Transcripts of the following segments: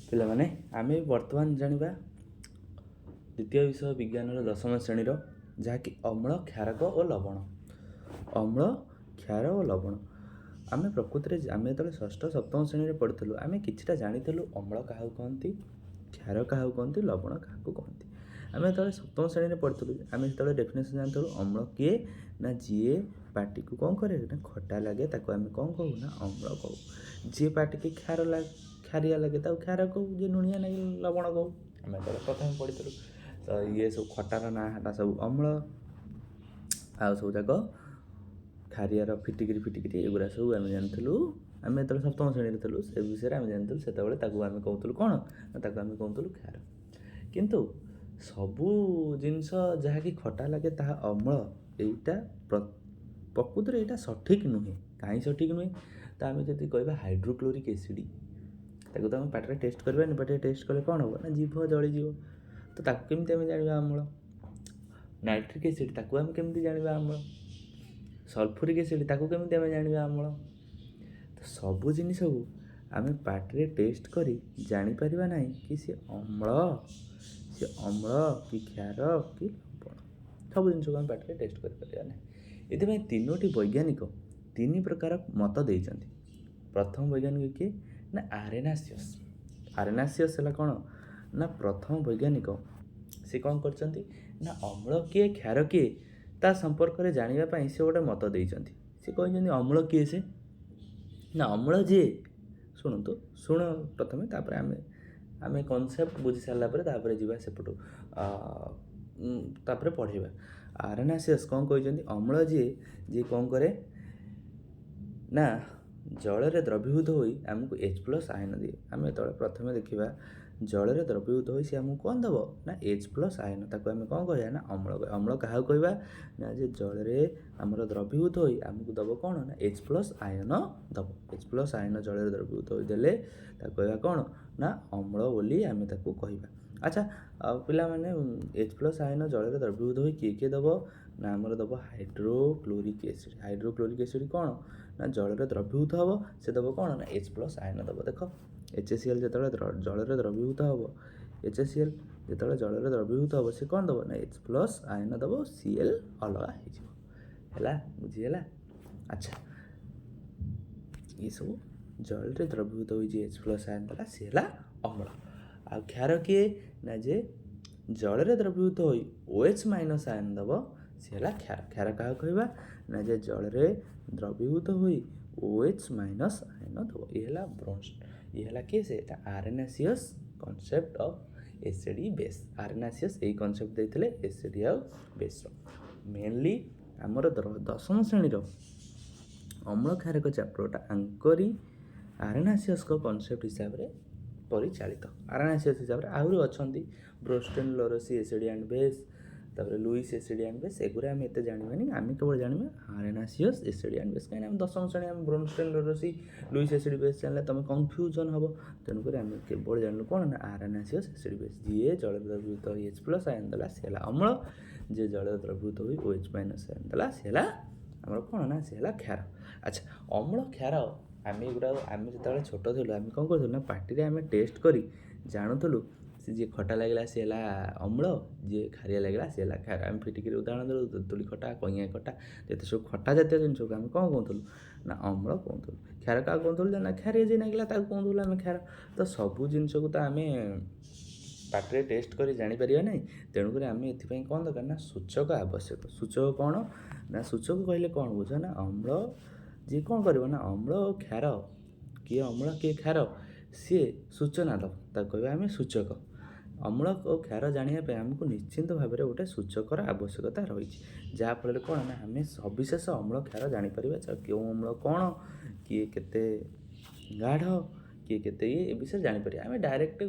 ପିଲାମାନେ ଆମେ ବର୍ତ୍ତମାନ ଜାଣିବା ଦ୍ୱିତୀୟ ବିଷୟ ବିଜ୍ଞାନର ଦଶମ ଶ୍ରେଣୀର ଯାହାକି ଅମ୍ଳ କ୍ଷାରକ ଓ ଲବଣ। ଅମ୍ଳ କ୍ଷାର ଓ ଲବଣ ଆମେ ପ୍ରକୃତିରେ ଆମେ ଯେତେବେଳେ ଷଷ୍ଠ ସପ୍ତମ ଶ୍ରେଣୀରେ ପଢ଼ୁଥିଲୁ ଆମେ କିଛିଟା ଜାଣିଥିଲୁ ଅମ୍ଳ କାହାକୁ କହନ୍ତି, କ୍ଷାର କାହାକୁ କହନ୍ତି, ଲବଣ କାହାକୁ କହନ୍ତି। ଆମେ ଯେତେବେଳେ ସପ୍ତମ ଶ୍ରେଣୀରେ ପଢ଼ୁଥିଲୁ ଆମେ ଯେତେବେଳେ ଡେଫିନେସନ୍ ଜାଣିଥିଲୁ ଅମ୍ଳ କିଏ ନା ଯିଏ ପାଟିକୁ କ'ଣ କରେ ନା ଖଟା ଲାଗେ ତାକୁ ଆମେ କ'ଣ କହୁ ନା ଅମ୍ଳ କହୁ। ଯିଏ ପାଟିକି ଖାରିଆ ଲାଗେ ତାକୁ କ୍ଷାର କହୁ, ଯିଏ ଲୁଣିଆ ଲାଗେ ଲବଣ କହୁ। ଆମେ ଯେତେବେଳେ ପ୍ରଥମେ ପଢ଼ିଥିଲୁ ତ ଇଏ ସବୁ ଖଟାର ନାଁ ହେଲା ସବୁ ଅମ୍ଳ, ଆଉ ସବୁ ଯାକ ଖାରିଆର ଫିଟିକିରି ଏଗୁଡ଼ା ସବୁ ଆମେ ଜାଣିଥିଲୁ। ଆମେ ଯେତେବେଳେ ସପ୍ତମ ଶ୍ରେଣୀରେ ଥିଲୁ ସେ ବିଷୟରେ ଆମେ ଜାଣିଥିଲୁ, ସେତେବେଳେ ତାକୁ ଆମେ କହୁଥିଲୁ କ'ଣ ନା ତାକୁ ଆମେ କହୁଥିଲୁ କ୍ଷାର। କିନ୍ତୁ ସବୁ ଜିନିଷ ଯାହାକି ଖଟା ଲାଗେ ତାହା ଅମ୍ଳ, ଏଇଟା ପ୍ରକୃତରେ ଏଇଟା ସଠିକ୍ ନୁହେଁ। କାହିଁ ସଠିକ୍ ନୁହେଁ? ତ ଆମେ ଯଦି କହିବା ହାଇଡ୍ରୋକ୍ଲୋରିକ୍ ଏସିଡ଼୍, ତାକୁ ତ ଆମେ ପାଟିରେ ଟେଷ୍ଟ କରିବାନି, ପାଟିରେ ଟେଷ୍ଟ କଲେ କ'ଣ ହେବ ନା ଜିଭ ଜଳିଯିବ। ତ ତାକୁ କେମିତି ଆମେ ଜାଣିବା ଅମ୍ଳ? ନାଇଟ୍ରିକ୍ ଏସିଡ଼୍ ତାକୁ ଆମେ କେମିତି ଜାଣିବା ଅମ୍ଳ? ସଲଫ୍ୟୁରିକ୍ ଏସିଡ଼୍ ତାକୁ କେମିତି ଆମେ ଜାଣିବା ଅମ୍ଳ? ତ ସବୁ ଜିନିଷକୁ ଆମେ ପାଟିରେ ଟେଷ୍ଟ କରି ଜାଣିପାରିବା ନାହିଁ କି ସେ ଅମ୍ଳ କି କ୍ଷାର କି ଲବଣ। ସବୁ ଜିନିଷକୁ ଆମେ ପାଟିରେ ଟେଷ୍ଟ କରିପାରିବା ନାହିଁ। ଏଥିପାଇଁ ତିନୋଟି ବୈଜ୍ଞାନିକ ତିନି ପ୍ରକାର ମତ ଦେଇଛନ୍ତି। ପ୍ରଥମ ବୈଜ୍ଞାନିକ କିଏ ନା ଆରେନାସିୟସ୍। ଆରେନାସିୟସ୍ ହେଲା କ'ଣ ନା ପ୍ରଥମ ବୈଜ୍ଞାନିକ। ସେ କ'ଣ କରିଛନ୍ତି ନା ଅମ୍ଳ କିଏ କ୍ଷାର କିଏ ତା ସମ୍ପର୍କରେ ଜାଣିବା ପାଇଁ ସେ ଗୋଟେ ମତ ଦେଇଛନ୍ତି। ସେ କହିଛନ୍ତି ଅମ୍ଳ କିଏ ସେ ନା ଅମ୍ଳ ଯିଏ, ଶୁଣ ପ୍ରଥମେ, ତାପରେ ଆମେ କନସେପ୍ଟ ବୁଝି ସାରିଲା ପରେ ତାପରେ ଯିବା ସେପଟୁ, ତାପରେ ପଢ଼ିବା। ଆରେନାସିୟସ୍ କ'ଣ କହିଛନ୍ତି? ଅମ୍ଳ ଯିଏ କ'ଣ କରେ ନା ଜଳରେ ଦ୍ରବୀଭୂତ ହୋଇ ଆମକୁ H+ ଆୟନ ଦିଏ। ଆମେ ଯେତେବେଳେ ପ୍ରଥମେ ଦେଖିବା ଜଳରେ ଦ୍ରବୀଭୂତ ହୋଇ ସେ ଆମକୁ କ'ଣ ଦେବ ନା H+ ଆୟନ, ତାକୁ ଆମେ କ'ଣ କହିବା ନା ଅମ୍ଳ କହିବା। ଅମ୍ଳ କାହାକୁ କହିବା ନା ଯେ ଜଳରେ ଆମର ଦ୍ରବୀଭୂତ ହୋଇ ଆମକୁ ଦେବ କ'ଣ ନା H+ ଆୟନ ଦେବ। H+ ଆୟନ ଜଳରେ ଦ୍ରବୀଭୂତ ହୋଇ ଦେଲେ ତାକୁ କହିବା କ'ଣ ନା ଅମ୍ଳ ବୋଲି ଆମେ ତାକୁ କହିବା। ଆଚ୍ଛା, ଆଉ ପିଲାମାନେ H+ ଆୟନ ଜଳରେ ଦ୍ରବୀଭୂତ ହୋଇ କିଏ ଦେବ ନା ଆମର ଦେବ ହାଇଡ୍ରୋକ୍ଲୋରିକ୍ ଏସିଡ଼୍। ହାଇଡ୍ରୋକ୍ଲୋରିକ୍ ଏସିଡ଼୍ କ'ଣ ନା ଜଳରେ ଦ୍ରବୀଭୂତ ହେବ, ସେ ଦେବ କ'ଣ ନା H+ ଆୟନ ଦେବ। ଦେଖ HCl ଯେତେବେଳେ ଜଳରେ ଦ୍ରବୀଭୂତ ହେବ, HCl ଯେତେବେଳେ ଜଳରେ ଦ୍ରବୀଭୂତ ହେବ ସେ କ'ଣ ଦେବ ନା H+ ଆୟନ ଦେବ, Cl ଅଲଗା ହେଇଯିବ। ହେଲା, ବୁଝିହେଲା? ଆଚ୍ଛା, ଏସବୁ ଜଳରେ ଦ୍ରବୀଭୂତ ହୋଇଛି H+ ଆୟନ ଦେଲା, ସେ ହେଲା ଅମ୍ଳ। ଆଉ କ୍ଷାର କିଏ ନା ଯେ ଜଳରେ ଦ୍ରବୀଭୂତ ହୋଇ OH- ଆୟନ ଦେବ, ସେ ହେଲା କ୍ଷାର। କ୍ଷାର କାହାକୁ କହିବା ନା ଯେ ଜଳରେ ଦ୍ରବୀଭୂତ ହୋଇ OH- ଆୟନ ଦେବ। ଇଏ ହେଲା କିଏ? ସେଟା ଆରେନାସିୟସ୍ କନସେପ୍ଟ ଅଫ୍ ଏସିଡ୍ ବେସ୍। ଆରେନାସିୟସ୍ ଏଇ କନସେପ୍ଟ ଦେଇଥିଲେ ଏସିଡ୍ ଆଉ ବେସ୍ର। ମେନଲି ଆମର ଦଶମ ଶ୍ରେଣୀର ଅମ୍ଳ କ୍ଷାରକ ଚାପ୍ଟରଟା ଆଙ୍କରି ଆରେନାସିୟସ୍ଙ୍କ କନସେପ୍ଟ ହିସାବରେ ପରିଚାଳିତ। ଆରେନାସିୟସ୍ ହିସାବରେ ଆହୁରି ଅଛନ୍ତି ବ୍ରୋଷ୍ଟେନ୍ ଲୋରୋସି ଏସିଡ୍ ଆଣ୍ଡ ବେସ୍, ତାପରେ ଲୁଇସ୍ ଏସିଡ୍ ଆଣ୍ଡ ବେସ୍। ଏଗୁଡ଼ା ଆମେ ଏତେ ଜାଣିବାନି, ଆମେ କେବଳ ଜାଣିବା ଆରେନାସିୟସ୍ ଏସିଡ୍ ଆଣ୍ଡ ବେସ୍। କାହିଁକିନା ଆମେ ଦଶମ ଶ୍ରେଣୀ ଆମେ ବ୍ରୋଷ୍ଟେନ୍ ଲୋରୋସି ଲୁଇସ୍ ଏସିଡ୍ ବେସ୍ ଜାଣିଲେ ତୁମେ କନଫ୍ୟୁଜନ୍ ହେବ। ତେଣୁକରି ଆମେ କେବଳ ଜାଣିଲୁ କ'ଣ ନା ଆରେନାସିୟସ୍ ଏସିଡ୍ ବେସ୍। ଯିଏ ଜଳରେ ଦ୍ରବୀଭୂତ ହୋଇ H+ ଆୟନ ଦେଲା ସେ ହେଲା ଅମ୍ଳ, ଯିଏ ଜଳରେ ଦ୍ରବୀଭୂତ ହୋଇ OH- ଆୟନ ଦେଲା ସେ ହେଲା ଆମର କ'ଣ ନା ସେ ହେଲା କ୍ଷାର। ଆଚ୍ଛା, ଅମ୍ଳ କ୍ଷାର ଆମେ ଯେତେବେଳେ ଛୋଟ ଥିଲୁ ଆମେ କ'ଣ କରୁଥିଲୁ ନା ପାଟିରେ ଆମେ ଟେଷ୍ଟ କରି ଜାଣୁଥିଲୁ। ସେ ଯିଏ ଖଟା ଲାଗିଲା ସେ ହେଲା ଅମ୍ଳ, ଯିଏ ଖାରିଆ ଲାଗିଲା ସେ ହେଲା କ୍ଷାର। ଆମେ ଫିଟିକିରି ଉଦାହରଣ ଦେଲୁ, ତେନ୍ତୁଳି ଖଟା, କଇଁଆ ଖଟା, ଯେତେ ସବୁ ଖଟା ଜାତୀୟ ଜିନିଷକୁ ଆମେ କ'ଣ କହୁଥିଲୁ ନା ଅମ୍ଳ କହୁଥିଲୁ। କ୍ଷାର କାହାକୁ କହୁଥିଲୁ ନା ଖାରିଆ ଯିଏ ଲାଗିଲା ତାକୁ କହୁଥିଲୁ ଆମେ କ୍ଷାର। ତ ସବୁ ଜିନିଷକୁ ତ ଆମେ ପାଟିରେ ଟେଷ୍ଟ କରି ଜାଣିପାରିବା ନାହିଁ। ତେଣୁକରି ଆମେ ଏଥିପାଇଁ କ'ଣ ଦରକାର ନା ସୂଚକ ଆବଶ୍ୟକ। ସୂଚକ କ'ଣ ନା ସୂଚକ କହିଲେ କ'ଣ ବୁଝ ନା ଅମ୍ଳ ଯିଏ କ'ଣ କରିବ ନା ଅମ୍ଳ ଓ କ୍ଷାର, କିଏ ଅମ୍ଳ କିଏ କ୍ଷାର, ସିଏ ସୂଚନା ଦେବ, ତାକୁ କହିବା ଆମେ ସୂଚକ। ଅମ୍ଳ ଓ କ୍ଷାର ଜାଣିବା ପାଇଁ ଆମକୁ ନିଶ୍ଚିନ୍ତ ଭାବରେ ଗୋଟେ ସୂଚକର ଆବଶ୍ୟକତା ରହିଛି। ଯାହାଫଳରେ କ'ଣ ନା ଆମେ ସବିଶେଷ ଅମ୍ଳ କ୍ଷାର ଜାଣିପାରିବା। କେଉଁ ଅମ୍ଳ କ'ଣ, କିଏ କେତେ ଗାଢ଼, କିଏ କେତେ ଏ ବିଷୟରେ ଜାଣିପାରିବା। ଆମେ ଡାଇରେକ୍ଟ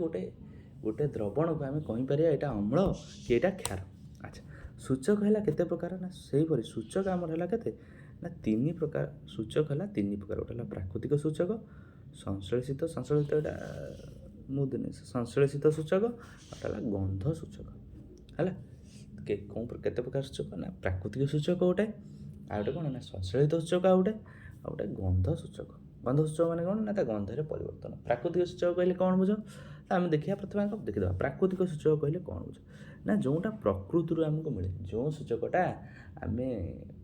ଗୋଟେ ଦ୍ରବଣକୁ ଆମେ କହିପାରିବା ଏଇଟା ଅମ୍ଳ କି ଏଇଟା କ୍ଷାର। ଆଚ୍ଛା, ସୂଚକ ହେଲା କେତେ ପ୍ରକାର ନା ସେହିପରି ସୂଚକ ଆମର ହେଲା କେତେ ନା ତିନି ପ୍ରକାର। ସୂଚକ ହେଲା ତିନି ପ୍ରକାର। ଗୋଟେ ହେଲା ପ୍ରାକୃତିକ ସୂଚକ, ସଂଶ୍ଳେଷିତ ଏଇଟା ସଂଶ୍ଳେଷିତ ସୂଚକ, ଆଉ ହେଲା ଗନ୍ଧ ସୂଚକ। ହେଲା, କେତେ ପ୍ରକାର ସୂଚକ ନା ପ୍ରାକୃତିକ ସୂଚକ ଗୋଟେ, ଆଉ ଗୋଟେ କ'ଣ ନା ସଂଶ୍ଳେଷିତ ସୂଚକ, ଆଉ ଗୋଟେ ଗନ୍ଧ ସୂଚକ। ଗନ୍ଧ ସୂଚକ ମାନେ କ'ଣ ନା ତା ଗନ୍ଧରେ ପରିବର୍ତ୍ତନ। ପ୍ରାକୃତିକ ସୂଚକ କହିଲେ କ'ଣ ବୁଝ ଆମେ ଦେଖିବା ପ୍ରଥମେ ଆଗ ଦେଖିଦେବା ପ୍ରାକୃତିକ ସୂଚକ କହିଲେ କ'ଣ ହେଉଛି ନା ଯେଉଁଟା ପ୍ରକୃତିରୁ ଆମକୁ ମିଳେ, ଯେଉଁ ସୂଚକଟା ଆମେ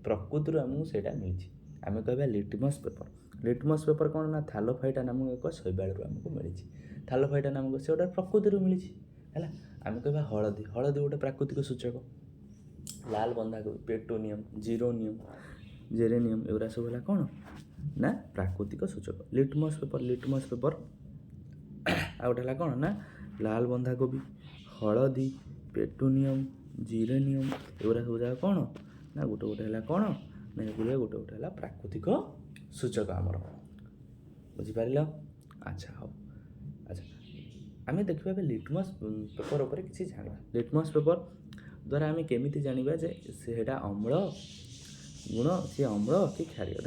ପ୍ରକୃତିରୁ ଆମକୁ ସେଇଟା ମିଳିଛି। ଆମେ କହିବା ଲିଟମସ୍ ପେପର। ଲିଟମସ୍ ପେପର କ'ଣ ନା ଥାଲୋଫାଇଟା ନାମକ ଏକ ଶୈବାଳରୁ ଆମକୁ ମିଳିଛି। ଥାଲୋଫାଇଟା ନାମକ ସେ ଗୋଟେ ପ୍ରକୃତିରୁ ମିଳିଛି ହେଲା। ଆମେ କହିବା ହଳଦୀ। ହଳଦୀ ଗୋଟେ ପ୍ରାକୃତିକ ସୂଚକ। ଲାଲ ବନ୍ଧାକୋବି, ପେଟୋନିୟମ୍, ଜିରୋନିୟମ୍, ଜେରେନିୟମ୍ ଏଗୁଡ଼ା ସବୁ ହେଲା କ'ଣ ନା ପ୍ରାକୃତିକ ସୂଚକ। Litmus paper. ଲିଟମସ୍ ପେପର ଆଉ ଗୋଟେ ହେଲା କ'ଣ ନା ଲାଲ ବନ୍ଧାକୋବି, ହଳଦୀ, ପେଟୋନିୟମ୍, ଜିରେନିୟମ୍ ଏଗୁଡ଼ା ସବୁ ଯାକ କ'ଣ ନା ଗୋଟେ ଗୋଟେ ହେଲା କ'ଣ ନା ଏଗୁଡ଼ା ଗୋଟେ ଗୋଟେ ହେଲା ପ୍ରାକୃତିକ ସୂଚକ ଆମର। ବୁଝିପାରିଲ? ଆଚ୍ଛା ହଉ। ଆଚ୍ଛା ଆମେ ଦେଖିବା ଏବେ ଲିଟମସ୍ ପେପର ଉପରେ କିଛି ଜାଣିବା। ଲିଟମସ୍ ପେପର ଦ୍ୱାରା ଆମେ କେମିତି ଜାଣିବା ଯେ ସେଇଟା ଅମ୍ଳ ଗୁଣ ସିଏ ଅମ୍ଳ କି କ୍ଷାରୀୟ।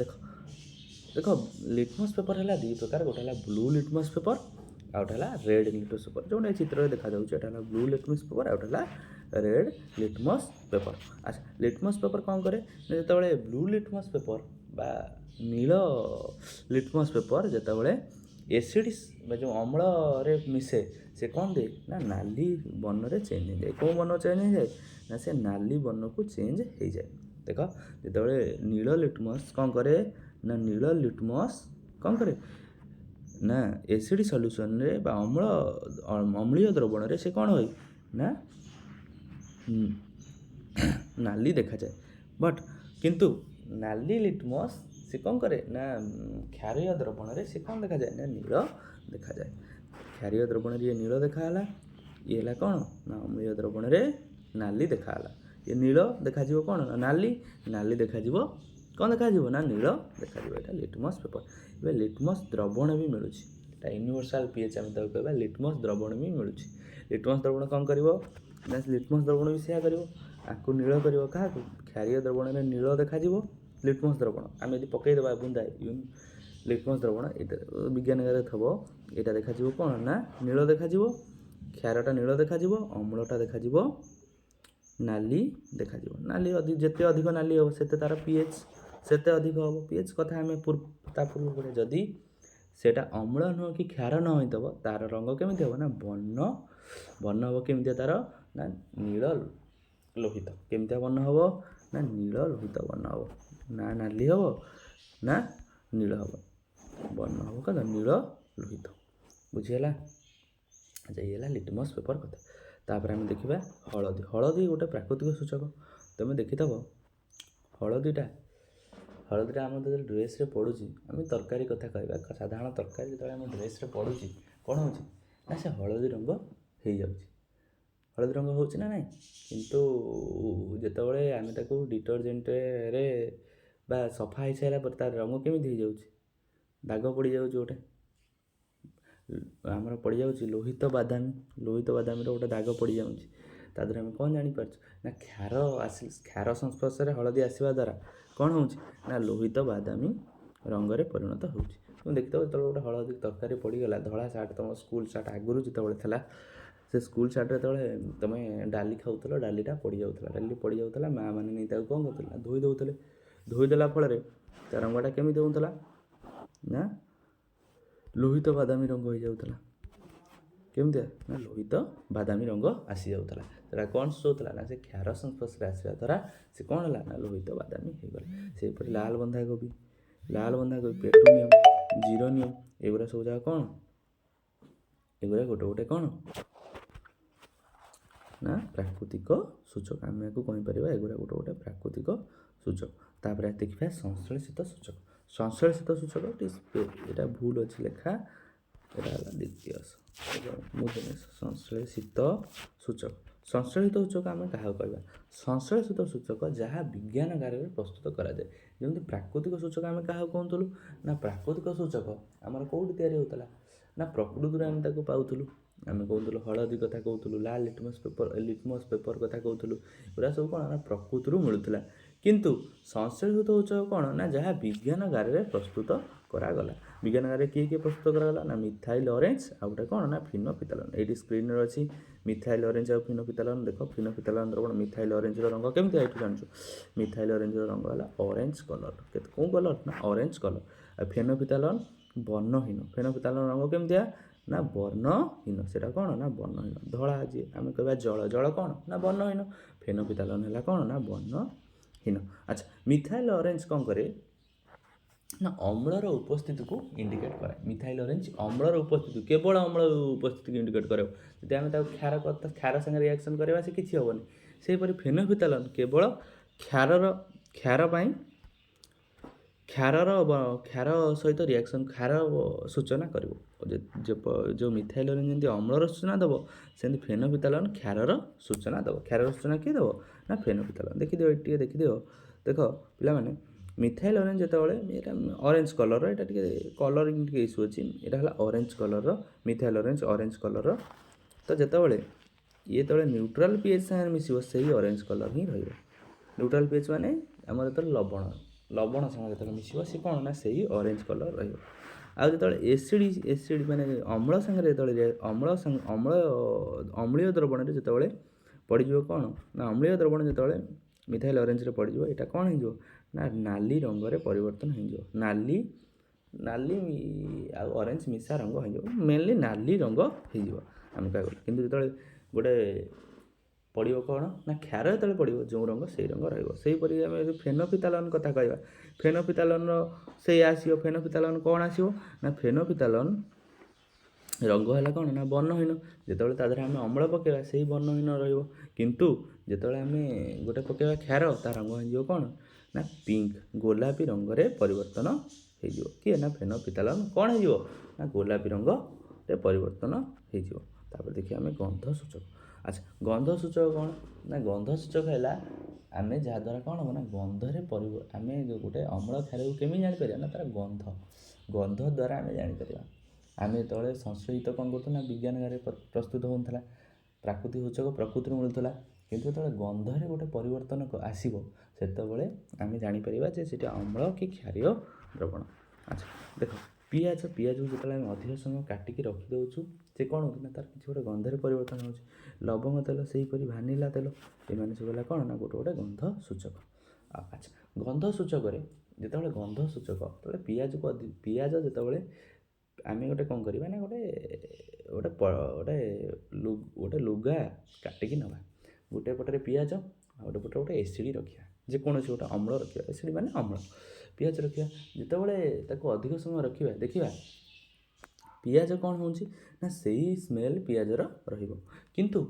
ଦେଖ ଲିଟମସ୍ ପେପର ହେଲା ଦୁଇ ପ୍ରକାର। ଗୋଟେ ହେଲା ବ୍ଲୁ ଲିଟମସ୍ ପେପର ଆଉ ଗୋଟେ ହେଲା ରେଡ୍ ଲିଟମସ୍ ପେପର। ଯେଉଁଟା ଏ ଚିତ୍ରରେ ଦେଖାଯାଉଛି ଏଇଟା ହେଲା ବ୍ଲୁ ଲିଟମସ୍ ପେପର ଆଉ ଗୋଟେ ହେଲା ରେଡ୍ ଲିଟମସ୍ ପେପର। ଆଚ୍ଛା ଲିଟମସ୍ ପେପର କ'ଣ କରେ ନା ଯେତେବେଳେ ବ୍ଲୁ ଲିଟମସ୍ ପେପର ବା ନୀଳ ଲିଟମସ୍ ପେପର ଯେତେବେଳେ ଏସିଡ୍ ବା ଯେଉଁ ଅମ୍ଳରେ ମିଶେ ସେ କ'ଣ ଦିଏ ନା ନାଲି ବର୍ଣ୍ଣରେ ଚେଞ୍ଜ ହେଇଯାଏ। କେଉଁ ବର୍ଣ୍ଣ ଚେଞ୍ଜ ହେଇଯାଏ ନା ସେ ନାଲି ବର୍ଣ୍ଣକୁ ଚେଞ୍ଜ ହେଇଯାଏ। ଦେଖ ଯେତେବେଳେ ନୀଳ ଲିଟମସ୍ କ'ଣ କରେ ନା ନୀଳ ଲିଟମସ୍ କ'ଣ କରେ ନା ଏସିଡ୍ ସଲ୍ୟୁସନରେ ବା ଅମ୍ଳୀୟ ଦ୍ରବଣରେ ସେ କ'ଣ ହୁଏ ନା ନାଲି ଦେଖାଯାଏ। ବଟ୍ କିନ୍ତୁ ନାଲି ଲିଟମସ୍ ସେ କ'ଣ କରେ ନା କ୍ଷାରୀୟ ଦ୍ରବଣରେ ସେ କ'ଣ ଦେଖାଯାଏ ନା ନୀଳ ଦେଖାଯାଏ। କ୍ଷାରୀୟ ଦ୍ରବଣରେ ଇଏ ନୀଳ ଦେଖାହେଲା, ଇଏ ହେଲା କ'ଣ ନା ଅମ୍ଳୀୟ ଦ୍ରବଣରେ ନାଲି ଦେଖାହେଲା। ଇଏ ନୀଳ ଦେଖାଯିବ କ'ଣ ନା ନାଲି, ନାଲି ଦେଖାଯିବ କ'ଣ ଦେଖାଯିବ ନା ନୀଳ ଦେଖାଯିବ। ଏଇଟା ଲିଟମସ୍ ପେପର। ଏବେ ଲିଟମସ୍ ଦ୍ରବଣ ବି ମିଳୁଛି। ଏଇଟା ୟୁନିଭର୍ସାଲ୍ ପିଏଚ୍ ଆମେ ତାକୁ କହିବା। ଲିଟମସ୍ ଦ୍ରବଣ ବି ମିଳୁଛି। ଲିଟମସ୍ ଦ୍ରବଣ କ'ଣ କରିବ ନା ଲିଟମସ୍ ଦ୍ରବଣ ବି ସେୟା କରିବ, ଆକୁ ନୀଳ କରିବ। କାହାକୁ? କ୍ଷାରୀୟ ଦ୍ରବଣରେ ନୀଳ ଦେଖାଯିବ ଲିଟମସ୍ ଦ୍ରବଣ। ଆମେ ଯଦି ପକାଇଦେବା ବୁନ୍ଦାଏ ଲିଟମସ୍ ଦ୍ରବଣ ଏଇଟା ବିଜ୍ଞାନଗାରରେ ଥବ, ଏଇଟା ଦେଖାଯିବ କ'ଣ ନା ନୀଳ ଦେଖାଯିବ, କ୍ଷାରଟା ନୀଳ ଦେଖାଯିବ, ଅମ୍ଳଟା ଦେଖାଯିବ ନାଲି ଦେଖାଯିବ। ନାଲି ଯେତେ ଅଧିକ ନାଲି ହେବ ସେତେ ତା'ର ପିଏଚ୍ ସେତେ ଅଧିକ ହେବ। ପିଏଚ୍ କଥା ଆମେ ତା ପୂର୍ବରୁ ପଢ଼ିବା। ଯଦି ସେଇଟା ଅମ୍ଳ ନୁହଁ କି କ୍ଷାର ନ ହୋଇଥିବ ତା'ର ରଙ୍ଗ କେମିତି ହେବ ନା ବର୍ଣ୍ଣ ହେବ କେମିତିଆ ତା'ର ନା ନୀଳ ଲୋହିତ। କେମିତିଆ ବର୍ଣ୍ଣ ହେବ ନା ନୀଳ ଲୋହିତ ବର୍ଣ୍ଣ ହେବ। ନା ନାଲି ହେବ ନା ନୀଳ ହେବ, ବର୍ଣ୍ଣ ହେବ କ'ଣ ନୀଳ ଲୋହିତ। ବୁଝିହେଲା? ଆଚ୍ଛା ଇଏ ହେଲା ଲିଟମସ୍ ପେପର କଥା। ତାପରେ ଆମେ ଦେଖିବା ହଳଦୀ। ହଳଦୀ ଗୋଟେ ପ୍ରାକୃତିକ ସୂଚକ। ତୁମେ ଦେଖିଥିବ ହଳଦୀଟା ଆମର ଯେତେବେଳେ ଡ୍ରେସ୍ରେ ପଡ଼ୁଛି, ଆମେ ତରକାରୀ କଥା କହିବା, ସାଧାରଣ ତରକାରୀ ଯେତେବେଳେ ଆମ ଡ୍ରେସ୍ରେ ପଡ଼ୁଛି କ'ଣ ହେଉଛି ନା ସେ ହଳଦୀ ରଙ୍ଗ ହେଇଯାଉଛି। ହଳଦୀ ରଙ୍ଗ ହେଉଛି ନା ନାହିଁ, କିନ୍ତୁ ଯେତେବେଳେ ଆମେ ତାକୁ ଡିଟର୍ଜେଣ୍ଟରେ ବା ସଫା ହେଇସାରିଲା ପରେ ତା'ର ରଙ୍ଗ କେମିତି ହେଇଯାଉଛି, ଦାଗ ପଡ଼ିଯାଉଛି ଗୋଟେ ଆମର ପଡ଼ିଯାଉଛି ଲୋହିତ ବାଦାମୀର ଗୋଟେ ଦାଗ ପଡ଼ିଯାଉଛି। ତା ଦେହରେ ଆମେ କ'ଣ ଜାଣିପାରୁଛୁ ନା କ୍ଷାର ସଂସ୍ପର୍ଶରେ ହଳଦୀ ଆସିବା ଦ୍ୱାରା କ'ଣ ହେଉଛି ନା ଲୋହିତ ବାଦାମୀ ରଙ୍ଗରେ ପରିଣତ ହେଉଛି। ତୁମେ ଦେଖିଥିବ ଯେତେବେଳେ ଗୋଟେ ହଳଦୀ ତରକାରୀ ପଡ଼ିଗଲା, ଧଳା ସାର୍ଟ ତୁମ ସ୍କୁଲ ସାର୍ଟ ଆଗରୁ ଯେତେବେଳେ ଥିଲା, ସେ ସ୍କୁଲ ସାର୍ଟରେ ଯେତେବେଳେ ତୁମେ ଡାଲି ଖାଉଥିଲ ଡାଲିଟା ପଡ଼ିଯାଉଥିଲା, ମାଆ ମାନେ ନେଇ ତାକୁ କ'ଣ କରୁଥିଲେ ନା ଧୋଇ ଦେଉଥିଲେ। ଧୋଇ ଦେଲା ଫଳରେ ତା ରଙ୍ଗଟା କେମିତି ହେଉଥିଲା ନା ଲୋହିତ ବାଦାମୀ ରଙ୍ଗ ହେଇଯାଉଥିଲା। କେମିତିଆ ନା ଲୋହିତ ବାଦାମୀ ରଙ୍ଗ ଆସିଯାଉଥିଲା। ସେଟା କ'ଣ ସୂଚାଉଥିଲା ନା ସେ କ୍ଷାର ସଂସ୍ପର୍ଶରେ ଆସିବା ଦ୍ୱାରା ସେ କ'ଣ ହେଲା ନା ଲୋହିତ ବାଦାମୀ ହେଇଗଲା। ସେହିପରି ଲାଲ ବନ୍ଧାକୋବି, ପେଟୋନିୟମ୍, ଜିରୋନିୟମ୍ ଏଗୁଡ଼ା ସବୁ ଯାକ କ'ଣ ଏଗୁଡ଼ା ଗୋଟେ ଗୋଟେ କ'ଣ ନା ପ୍ରାକୃତିକ ସୂଚକ। ଆମେ ୟାକୁ କହିପାରିବା ଏଗୁଡ଼ା ଗୋଟେ ଗୋଟେ ପ୍ରାକୃତିକ ସୂଚକ। ତାପରେ ଦେଖିବା ସଂଶ୍ଳେଷିତ ସୂଚକ। ସଂଶ୍ଳେଷିତ ସୂଚକ ଏଇଟା ଭୁଲ ଅଛି ଲେଖା, ଏଇଟା ହେଲା ଦ୍ୱିତୀୟ ସଂଶ୍ଳେଷିତ ସୂଚକ। ସଂଶ୍ଳେଷିତ ସୂଚକ ଆମେ କାହାକୁ କହିବା? ସଂଶ୍ଳେଷିତ ସୂଚକ ଯାହା ବିଜ୍ଞାନଗାରରେ ପ୍ରସ୍ତୁତ କରାଯାଏ। ଯେମିତି ପ୍ରାକୃତିକ ସୂଚକ ଆମେ କାହାକୁ କହୁଥିଲୁ ନା ପ୍ରାକୃତିକ ସୂଚକ ଆମର କେଉଁଠି ତିଆରି ହେଉଥିଲା ନା ପ୍ରକୃତିରୁ ଆମେ ତାକୁ ପାଉଥିଲୁ। ଆମେ କହୁଥିଲୁ ହଳଦୀ କଥା କହୁଥିଲୁ, ଲାଲ ଲିଟମସ୍ ପେପର କଥା କହୁଥିଲୁ। ଏଗୁଡ଼ା ସବୁ କ'ଣ ନା ପ୍ରକୃତିରୁ ମିଳୁଥିଲା। କିନ୍ତୁ ସଂଶ୍ଳେଷିତ ସୂଚକ କ'ଣ ନା ଯାହା ବିଜ୍ଞାନଗାରରେ ପ୍ରସ୍ତୁତ କରାଗଲା। ବିଜ୍ଞାନଗାରରେ କିଏ ପ୍ରସ୍ତୁତ କରାଗଲା ନା ମିଥାଇଲ୍ ଅରେଞ୍ଜ ଆଉ ଗୋଟେ କ'ଣ ନା ଫିନୋଫିଥାଲନ୍। ଏଇଠି ସ୍କ୍ରିନ୍ରେ ଅଛି ମିଥାଇଲ୍ ଅରେଞ୍ଜ ଆଉ ଫିନୋଫିଥାଲନ୍। ଦେଖ ଫିନୋଫିଥାଲନ୍ ଦ୍ରବଣ ମିଥାଇଲ୍ ଅରେଞ୍ଜର ରଙ୍ଗ କେମିତି ଏଇଠୁ ଜାଣିଛୁ। ମିଥାଇଲ୍ ଅରେଞ୍ଜର ରଙ୍ଗ ହେଲା ଅରେଞ୍ଜ କଲର୍। କେଉଁ କଲର୍ ନା ଅରେଞ୍ଜ କଲର୍। ଆଉ ଫିନୋଫିଥାଲନ୍ ବର୍ଣ୍ଣହୀନ। ଫିନୋଫିଥାଲନ୍ ରଙ୍ଗ କେମିତିଆ ନା ବର୍ଣ୍ଣହୀନ। ସେଇଟା କ'ଣ ନା ବର୍ଣ୍ଣହୀନ। ଧଳା ଅଛି ଆମେ କହିବା ଜଳ, ଜଳ କ'ଣ ନା ବର୍ଣ୍ଣହୀନ। ଫେନୋଫିଥାଲନ୍ ହେଲା କ'ଣ ନା ବର୍ଣ୍ଣହୀନ। ଆଚ୍ଛା, ମିଥାଇଲ୍ ଅରେଞ୍ଜ କ'ଣ କରେ ନା ଅମ୍ଳର ଉପସ୍ଥିତିକୁ ଇଣ୍ଡିକେଟ୍ କରେ। ମିଥାଇଲ୍ ଅରେଞ୍ଜ ଅମ୍ଳର ଉପସ୍ଥିତି, କେବଳ ଅମ୍ଳ ଉପସ୍ଥିତିକୁ ଇଣ୍ଡିକେଟ୍ କରିବ। ଯଦି ଆମେ ତାକୁ କ୍ଷାର ସାଙ୍ଗେ ରିଆକ୍ସନ୍ କରିବା ସେ କିଛି ହେବନି। ସେହିପରି ଫେନୋଫିଥାଲନ୍ କେବଳ କ୍ଷାର ପାଇଁ କ୍ଷାର ସହିତ ରିଆକ୍ସନ୍, କ୍ଷାର ସୂଚନା କରିବ। ଯେଉଁ ମିଥାଇଲ୍ ଅରେଞ୍ଜ ଯେମିତି ଅମ୍ଳର ସୂଚନା ଦେବ, ସେମିତି ଫେନୋଫିଥାଲନ୍ କ୍ଷାରର ସୂଚନା ଦେବ। କ୍ଷାରର ସୂଚନା କିଏ ଦେବ ନା ଫେନୋଫିଥାଲନ୍। ଦେଖିଦିଅ ଏଠି ଟିକେ ଦେଖିଦିଅ। ଦେଖ ପିଲାମାନେ, ମିଥାଇଲ୍ ଅରେଞ୍ଜ ଯେତେବେଳେ, ଏଇଟା ଅରେଞ୍ଜ କଲର୍ର, ଏଇଟା ଟିକେ କଲରିଂ ଟିକେ ଇସ୍ୟୁ ଅଛି। ଏଇଟା ହେଲା ଅରେଞ୍ଜ କଲର୍ର, ମିଥାଇଲ୍ ଅରେଞ୍ଜ କଲର୍ର। ତ ଯେତେବେଳେ ନ୍ୟୁଟ୍ରାଲ୍ ପିଏଚ୍ ସାଙ୍ଗରେ ମିଶିବ, ସେଇ ଅରେଞ୍ଜ କଲର୍ ହିଁ ରହିବ। ନ୍ୟୁଟ୍ରାଲ୍ ପିଏଚ୍ ମାନେ ଆମର ଯେତେବେଳେ ଲବଣ ସାଙ୍ଗରେ ଯେତେବେଳେ ମିଶିବ, ସେ କ'ଣ ନା ସେଇ ଅରେଞ୍ଜ କଲର୍ ରହିବ। ଆଉ ଯେତେବେଳେ ଏସିଡ୍ ମାନେ ଅମ୍ଳ ସାଙ୍ଗରେ ଯେତେବେଳେ ଅମ୍ଳୀୟ ଦ୍ରବଣରେ ଯେତେବେଳେ ପଡ଼ିଯିବ, କ'ଣ ନା ଅମ୍ଳୀୟ ଦ୍ରବଣ ଯେତେବେଳେ ମିଥାଇଲ୍ ଅରେଞ୍ଜରେ ପଡ଼ିଯିବ, ଏଇଟା କ'ଣ ହେଇଯିବ ନା ନାଲି ରଙ୍ଗରେ ପରିବର୍ତ୍ତନ ହେଇଯିବ। ନାଲି ଆଉ ଅରେଞ୍ଜ ମିଶା ରଙ୍ଗ ହେଇଯିବ, ମେନଲି ନାଲି ରଙ୍ଗ ହେଇଯିବ ଆମେ କହିବାକୁ ଗଲେ। କିନ୍ତୁ ଯେତେବେଳେ ଗୋଟେ ପଡ଼ିବ କ'ଣ ନା କ୍ଷାର ଯେତେବେଳେ ପଡ଼ିବ, ଯେଉଁ ରଙ୍ଗ ସେଇ ରଙ୍ଗ ରହିବ। ସେହିପରି ଆମେ ଯଦି ଫେନୋଫିଥାଲନ୍ କଥା କହିବା, ଫେନୋଫିଥାଲନ୍ର ସେଇ ଆସିବ। ଫେନୋଫିଥାଲନ୍ କ'ଣ ଆସିବ ନା ଫେନୋଫିଥାଲନ୍ ରଙ୍ଗ ହେଲା କ'ଣ ନା ବର୍ଣ୍ଣହୀନ। ଯେତେବେଳେ ତା ଦେହରେ ଆମେ ଅମ୍ଳ ପକାଇବା, ସେଇ ବର୍ଣ୍ଣହୀନ ରହିବ। କିନ୍ତୁ ଯେତେବେଳେ ଆମେ ଗୋଟେ ପକାଇବା କ୍ଷାର, ତା ରଙ୍ଗ ହେଇଯିବ କ'ଣ ନା ପିଙ୍କ, ଗୋଲାପୀ ରଙ୍ଗରେ ପରିବର୍ତ୍ତନ ହେଇଯିବ। କିଏ ନା ଫେନୋଫିଥାଲନ୍ କ'ଣ ହେଇଯିବ ନା ଗୋଲାପୀ ରଙ୍ଗରେ ପରିବର୍ତ୍ତନ ହେଇଯିବ। ତାପରେ ଦେଖିବା ଆମେ ଗନ୍ଧ ସୂଚକ। ଆଚ୍ଛା, ଗନ୍ଧ ସୂଚକ କ'ଣ ନା ଗନ୍ଧ ସୂଚକ ହେଲା ଆମେ ଯାହାଦ୍ୱାରା କ'ଣ ହେବ ନା ଗନ୍ଧରେ ଆମେ ଗୋଟେ ଅମ୍ଳ କ୍ଷାରକୁ କେମିତି ଜାଣିପାରିବା ନା ତା'ର ଗନ୍ଧ ଦ୍ୱାରା ଆମେ ଜାଣିପାରିବା। ଆମେ ଯେତେବେଳେ ସଂଶ୍ଳେଷିତ କ'ଣ କରୁଥିଲୁ ନା ବିଜ୍ଞାନରେ ପ୍ରସ୍ତୁତ ହେଉଥିଲା, ପ୍ରାକୃତିକ ସୂଚକ ପ୍ରକୃତିରୁ ମିଳୁଥିଲା। କିନ୍ତୁ ଯେତେବେଳେ ଗନ୍ଧରେ ଗୋଟେ ପରିବର୍ତ୍ତନ ଆସିବ, ସେତେବେଳେ ଆମେ ଜାଣିପାରିବା ଯେ ସେଇଟା ଅମ୍ଳ କି କ୍ଷାରୀୟ ଦ୍ରବଣ। ଆଚ୍ଛା, ଦେଖ ପିଆଜକୁ ଯେତେବେଳେ ଆମେ ଅଧିକ ସମୟ କାଟିକି ରଖିଦେଉଛୁ, ସେ କ'ଣ ହେଉଛି ନା ତା'ର କିଛି ଗୋଟେ ଗନ୍ଧରେ ପରିବର୍ତ୍ତନ ହେଉଛି। ଲବଙ୍ଗ ତେଲ, ସେହିପରି ଭାନିଲା ତେଲ, ଏମାନେ ସବୁ ହେଲା କ'ଣ ନା ଗୋଟେ ଗନ୍ଧ ସୂଚକ। ଆଚ୍ଛା, ଗନ୍ଧ ସୂଚକରେ ଯେତେବେଳେ ପିଆଜ ଯେତେବେଳେ ଆମେ ଗୋଟେ କ'ଣ କରିବା ନା ଗୋଟେ ଲୁଗା କାଟିକି ନେବା, ଗୋଟେ ପଟରେ ପିଆଜ ଆଉ ଗୋଟେ ପଟରେ ଗୋଟେ ଏସିଡ଼ି ରଖିବା, ଯେକୌଣସି ଗୋଟେ ଅମ୍ଳ ରଖିବା। ଏସିଡ଼ି ମାନେ ଅମ୍ଳ, ପିଆଜ ରଖିବା। ଯେତେବେଳେ ତାକୁ ଅଧିକ ସମୟ ରଖିବା, ଦେଖିବା ପିଆଜ କ'ଣ ହେଉଛି ନା ସେଇ ସ୍ମେଲ୍ ପିଆଜର ରହିବ। କିନ୍ତୁ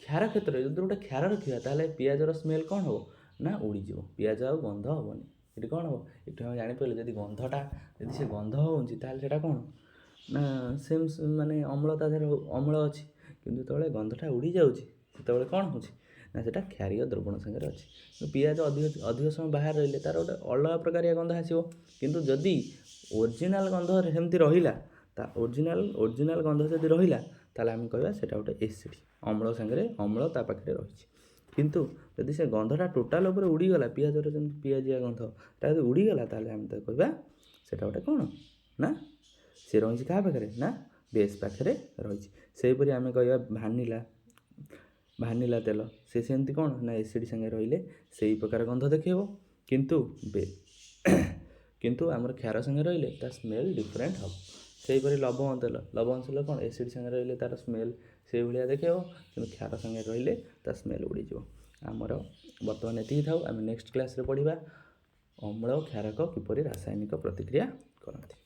କ୍ଷାର କ୍ଷେତ୍ରରେ ଯଦି ଗୋଟେ କ୍ଷାର ରଖିବା, ତାହେଲେ ପିଆଜର ସ୍ମେଲ୍ କ'ଣ ହେବ ନା ଉଡ଼ିଯିବ, ପିଆଜ ଆଉ ଗନ୍ଧ ହେବନି। ଏଠି କ'ଣ ହେବ, ଏଠି ଆମେ ଜାଣିପାରିଲେ ଯଦି ସେ ଗନ୍ଧ ହେଉଛି, ତାହେଲେ ସେଇଟା କ'ଣ ନା ମାନେ ଅମ୍ଳ, ତା ଦେହରେ ଅମ୍ଳ ଅଛି। କିନ୍ତୁ ଯେତେବେଳେ ଗନ୍ଧଟା ଉଡ଼ିଯାଉଛି, ସେତେବେଳେ କ'ଣ ହେଉଛି ନା ସେଇଟା କ୍ଷାରୀୟ ଦ୍ରବଣ ସାଙ୍ଗରେ ଅଛି। ପିଆଜ ଅଧିକ ସମୟ ବାହାରେ ରହିଲେ ତା'ର ଗୋଟେ ଅଲଗା ପ୍ରକାରିଆ ଗନ୍ଧ ଆସିବ। କିନ୍ତୁ ଯଦି ଓରିଜିନାଲ୍ ଗନ୍ଧ ସେମିତି ରହିଲା, ଓରିଜିନାଲ୍ ଗନ୍ଧ ଯଦି ରହିଲା, ତାହେଲେ ଆମେ କହିବା ସେଇଟା ଗୋଟେ ଏସିଡ଼ି, ଅମ୍ଳ ତା ପାଖରେ ରହିଛି। କିନ୍ତୁ ଯଦି ସେ ଗନ୍ଧଟା ଟୋଟାଲ୍ ଉପରେ ଉଡ଼ିଗଲା, ପିଆଜର ଯେମିତି ପିଆଜିଆ ଗନ୍ଧ ତା ଯଦି ଉଡ଼ିଗଲା, ତାହେଲେ ଆମେ ତାକୁ କହିବା ସେଇଟା ଗୋଟେ କ'ଣ ନା ସେ ରହିଛି କାହା ପାଖରେ ନା ବେସ୍ ପାଖରେ ରହିଛି। ସେହିପରି ଆମେ କହିବା ଭାନିଲା ତେଲ, ସେ ସେମିତି କ'ଣ ନା ଏସିଡ଼ି ସାଙ୍ଗେ ରହିଲେ ସେଇ ପ୍ରକାର ଗନ୍ଧ ଦେଖେଇବ। କିନ୍ତୁ ଆମର କ୍ଷାର ସାଙ୍ଗେ ରହିଲେ ତା ସ୍ମେଲ୍ ଡିଫରେଣ୍ଟ ହେବ। ସେହିପରି ଲବଙ୍ଗ ତେଲ କ'ଣ ଏସିଡ଼ି ସାଙ୍ଗେ ରହିଲେ ତା'ର ସ୍ମେଲ୍ ସେଇଭଳିଆ ଦେଖେଇବ, କିନ୍ତୁ କ୍ଷାର ସାଙ୍ଗେ ରହିଲେ ତା ସ୍ମେଲ୍ ଉଡ଼ିଯିବ। ଆମର ବର୍ତ୍ତମାନ ଏତିକି ଥାଉ। ଆମେ ନେକ୍ସଟ କ୍ଲାସ୍ରେ ପଢ଼ିବା ଅମ୍ଳ କ୍ଷାରକ କିପରି ରାସାୟନିକ ପ୍ରତିକ୍ରିୟା କରନ୍ତି।